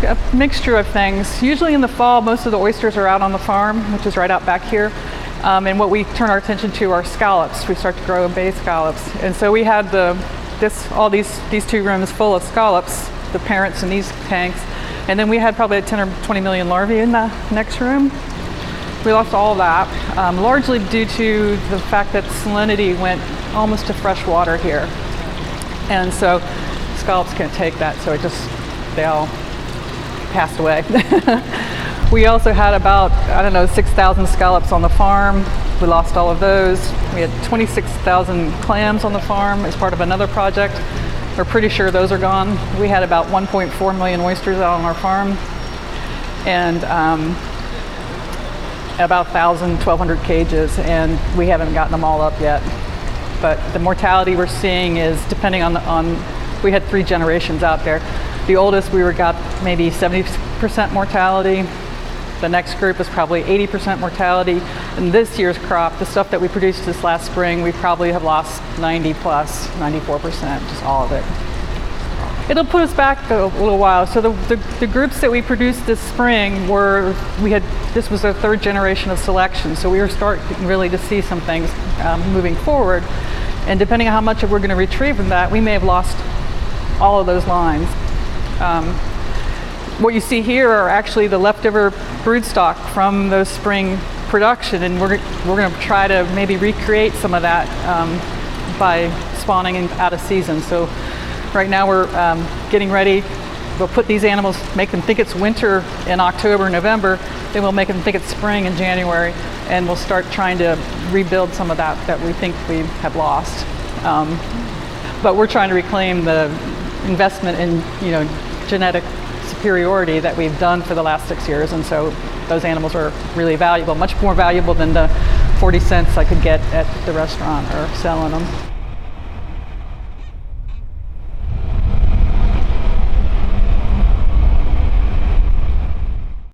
a mixture of things. Usually in the fall, most of the oysters are out on the farm, which is right out back here. And what we turn our attention to are scallops. We start to grow bay scallops. And so we had all these 2 rooms full of scallops, the parents in these tanks. And then we had probably 10 or 20 million larvae in the next room. We lost all that, largely due to the fact that salinity went almost to fresh water here. And so scallops can't take that, so they all passed away. We also had about, 6,000 scallops on the farm. We lost all of those. We had 26,000 clams on the farm as part of another project. We're pretty sure those are gone. We had about 1.4 million oysters out on our farm, and about 1,200 cages, and we haven't gotten them all up yet. But the mortality we're seeing is depending on we had 3 generations out there. The oldest we got maybe 70% mortality. The next group is probably 80% mortality. And this year's crop, the stuff that we produced this last spring, we probably have lost 90 plus, 94%, just all of it. It'll put us back a little while. So the groups that we produced this spring this was our 3rd generation of selection. So we were starting really to see some things moving forward. And depending on how much we're going to retrieve from that, we may have lost all of those lines. What you see here are actually the leftover broodstock from those spring production, and we're going to try to maybe recreate some of that by spawning out of season. So right now we're getting ready. We'll put these animals, make them think it's winter in October, November, then we'll make them think it's spring in January, and we'll start trying to rebuild some of that we think we have lost. But we're trying to reclaim the investment in genetic superiority that we've done for the last 6 years, and so those animals are really valuable, much more valuable than the 40 cents I could get at the restaurant or selling them.